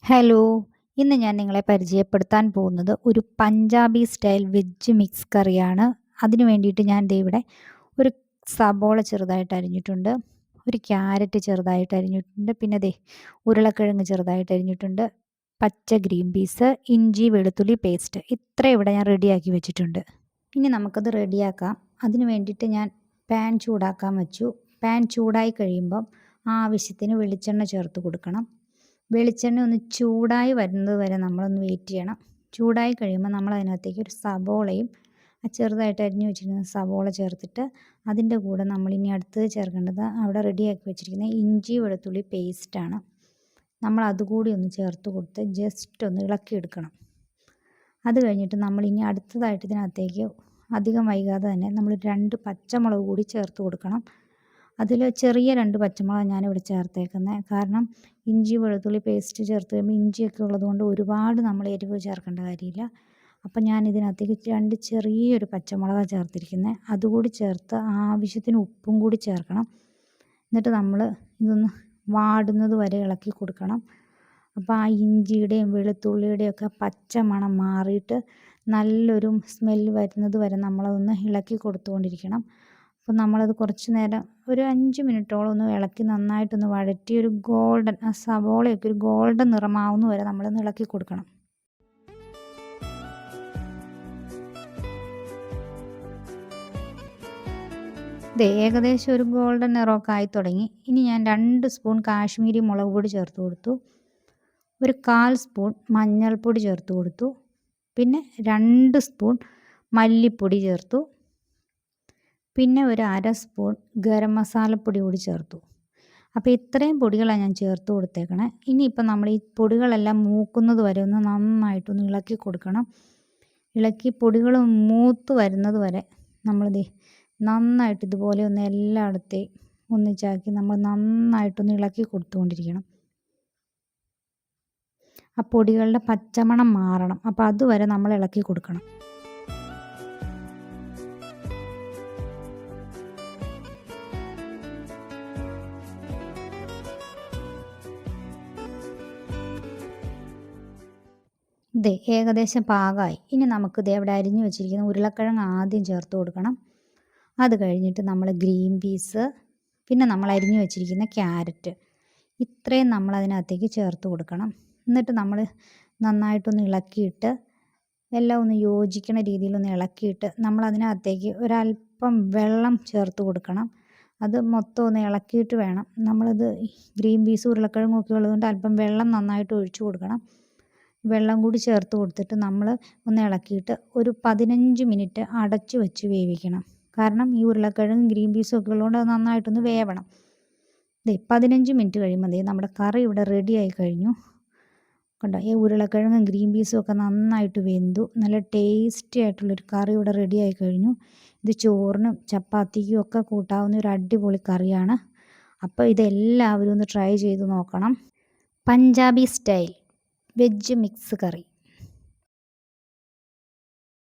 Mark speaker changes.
Speaker 1: Hello! ഇന്ന് ഞാൻ നിങ്ങളെ പരിചയപ്പെടുത്താൻ പോകുന്നത് ഒരു പഞ്ചാബി സ്റ്റൈൽ വെജ് മിക്സ് കറിയാണ്. അതിന് വേണ്ടിയിട്ട് ഞാൻ ദേ ഇവിടെ ഒരു സബോള ചെറുതായിട്ട് അരിഞ്ഞിട്ടുണ്ട്, ഒരു ക്യാരറ്റ് ചെറുതായിട്ട് അരിഞ്ഞിട്ടുണ്ട്, പിന്നെ ദേ ഉരുളക്കിഴങ്ങ് ചെറുതായിട്ട് അരിഞ്ഞിട്ടുണ്ട്, പച്ച ഗ്രീൻ പീസ്, ഇഞ്ചി വെളുത്തുള്ളി പേസ്റ്റ് ഇത്രയും ഇവിടെ ഞാൻ റെഡിയാക്കി വെച്ചിട്ടുണ്ട്. ഇനി നമുക്കത് റെഡിയാക്കാം. അതിന് വേണ്ടിയിട്ട് ഞാൻ പാൻ ചൂടാക്കാൻ വെച്ചു. പാൻ ചൂടായി കഴിയുമ്പം ആവശ്യത്തിന് വെളിച്ചെണ്ണ ചേർത്ത് കൊടുക്കണം. വെളിച്ചെണ്ണ ഒന്ന് ചൂടായി വരുന്നത് വരെ നമ്മളൊന്ന് വെയിറ്റ് ചെയ്യണം. ചൂടായി കഴിയുമ്പോൾ നമ്മൾ അതിനകത്തേക്ക് ഒരു സബോളയും ചെറുതായിട്ട് അരിഞ്ഞു വെച്ചിരിക്കുന്ന സബോള ചേർത്തിട്ട് അതിൻ്റെ കൂടെ നമ്മളിനി അടുത്തത് ചേർക്കേണ്ടത് അവിടെ റെഡിയാക്കി വെച്ചിരിക്കുന്ന ഇഞ്ചി വെളുത്തുള്ളി പേസ്റ്റാണ്. നമ്മൾ അതുകൂടി ഒന്ന് ചേർത്ത് കൊടുത്ത് ജസ്റ്റ് ഒന്ന് ഇളക്കിയെടുക്കണം. അത് കഴിഞ്ഞിട്ട് നമ്മളിനി അടുത്തതായിട്ട് ഇതിനകത്തേക്ക് അധികം വൈകാതെ തന്നെ നമ്മൾ 2 പച്ചമുളക് കൂടി ചേർത്ത് കൊടുക്കണം. അതിൽ ചെറിയ 2 പച്ചമുളകാണ് ഞാനിവിടെ ചേർത്തേക്കുന്നത്. കാരണം ഇഞ്ചി വെളുത്തുള്ളി പേസ്റ്റ് ചേർത്ത് കഴിയുമ്പോൾ ഇഞ്ചിയൊക്കെ ഉള്ളതുകൊണ്ട് ഒരുപാട് നമ്മൾ എരിവ് ചേർക്കേണ്ട കാര്യമില്ല. അപ്പം ഞാൻ ഇതിനകത്തേക്ക് 2 ചെറിയൊരു പച്ചമുളകാണ് ചേർത്തിരിക്കുന്നത്. അതുകൂടി ചേർത്ത് ആവശ്യത്തിന് ഉപ്പും കൂടി ചേർക്കണം. എന്നിട്ട് നമ്മൾ ഇതൊന്ന് വാടുന്നത് വരെ ഇളക്കി കൊടുക്കണം. അപ്പോൾ ആ ഇഞ്ചിയുടെയും വെളുത്തുള്ളിയുടെയും ഒക്കെ പച്ച മണം മാറിയിട്ട് നല്ലൊരു സ്മെല്ല് വരുന്നത് വരെ നമ്മളതൊന്ന് ഇളക്കി കൊടുത്തുകൊണ്ടിരിക്കണം. അപ്പോൾ നമ്മളത് കുറച്ച് നേരം ഒരു 5 മിനിറ്റോളം ഒന്ന് ഇളക്കി നന്നായിട്ടൊന്ന് വഴറ്റി ഒരു ഗോൾഡൻ ആ സവോളയൊക്കെ ഒരു ഗോൾഡൻ നിറമാവുന്ന വരെ നമ്മളൊന്ന് ഇളക്കി കൊടുക്കണം. ഇത് ഏകദേശം ഒരു ഗോൾഡൻ നിറമൊക്കെ ആയി തുടങ്ങി. ഇനി ഞാൻ 2 സ്പൂൺ കാശ്മീരി മുളക് പൊടി ചേർത്ത് കൊടുത്തു, ഒരു 1/4 സ്പൂൺ മഞ്ഞൾപ്പൊടി ചേർത്ത് കൊടുത്തു, പിന്നെ 2 സ്പൂൺ മല്ലിപ്പൊടി ചേർത്തു, പിന്നെ ഒരു 1/2 സ്പൂൺ ഗരം മസാലപ്പൊടി കൂടി ചേർത്തു. അപ്പോൾ ഇത്രയും പൊടികളാണ് ഞാൻ ചേർത്ത് കൊടുത്തേക്കണേ. ഇനിയിപ്പോൾ നമ്മൾ ഈ പൊടികളെല്ലാം മൂക്കുന്നത് വരെ ഒന്ന് നന്നായിട്ടൊന്ന് ഇളക്കി കൊടുക്കണം. ഇളക്കി പൊടികൾ മൂത്ത് വരുന്നത് വരെ നമ്മളിത് നന്നായിട്ട് ഇതുപോലെ ഒന്ന് എല്ലായിടത്തെയും ഒന്നിച്ചാക്കി നമ്മൾ നന്നായിട്ടൊന്ന് ഇളക്കി കൊടുത്തുകൊണ്ടിരിക്കണം. ആ പൊടികളുടെ പച്ചമണം മാറണം. അപ്പോൾ അതുവരെ നമ്മൾ ഇളക്കി കൊടുക്കണം. ദേ ഏകദേശം പാകമായി. ഇനി നമുക്ക് ദേ അവിടെ അരിഞ്ഞു വെച്ചിരിക്കുന്ന ഉരുളക്കിഴങ്ങ് ആദ്യം ചേർത്ത് കൊടുക്കണം. അത് കഴിഞ്ഞിട്ട് നമ്മൾ ഗ്രീൻ പീസ്, പിന്നെ നമ്മൾ അരിഞ്ഞു വെച്ചിരിക്കുന്ന ക്യാരറ്റ് ഇത്രയും നമ്മൾ അതിനകത്തേക്ക് ചേർത്ത് കൊടുക്കണം. എന്നിട്ട് നമ്മൾ നന്നായിട്ടൊന്ന് ഇളക്കിയിട്ട് എല്ലാം ഒന്ന് യോജിക്കണ രീതിയിലൊന്ന് ഇളക്കിയിട്ട് നമ്മൾ അതിനകത്തേക്ക് ഒരല്പം വെള്ളം ചേർത്ത് കൊടുക്കണം. അത് മൊത്തം ഒന്ന് ഇളക്കിയിട്ട് വേണം നമ്മളിത് ഗ്രീൻ പീസ് ഉരുളക്കിഴങ്ങും ഒക്കെ ഉള്ളതുകൊണ്ട് അല്പം വെള്ളം നന്നായിട്ട് ഒഴിച്ചു കൊടുക്കണം. വെള്ളം കൂടി ചേർത്ത് കൊടുത്തിട്ട് നമ്മൾ ഒന്ന് ഇളക്കിയിട്ട് ഒരു 15 മിനിറ്റ് അടച്ചു വെച്ച് വേവിക്കണം. കാരണം ഈ ഉരുളക്കിഴങ്ങും ഗ്രീൻ പീസും ഒക്കെ ഉള്ളതുകൊണ്ട് അത് നന്നായിട്ടൊന്ന് വേവണം. 15 മിനിറ്റ് കഴിയുമ്പോൾ നമ്മുടെ കറി ഇവിടെ റെഡിയായി കഴിഞ്ഞു. കണ്ടോ, ഈ ഉരുളക്കിഴങ്ങും ഗ്രീൻ പീസും ഒക്കെ നന്നായിട്ട് വെന്തു. നല്ല ടേസ്റ്റി ആയിട്ടുള്ളൊരു കറി ഇവിടെ റെഡിയായി കഴിഞ്ഞു. ഇത് ചോറിനും ചപ്പാത്തിക്കും ഒക്കെ കൂട്ടാവുന്ന ഒരു അടിപൊളി കറിയാണ്. അപ്പോൾ ഇതെല്ലാവരും ഒന്ന് ട്രൈ ചെയ്ത് നോക്കണം. പഞ്ചാബി സ്റ്റൈൽ വെജ് മിക്സ് കറി.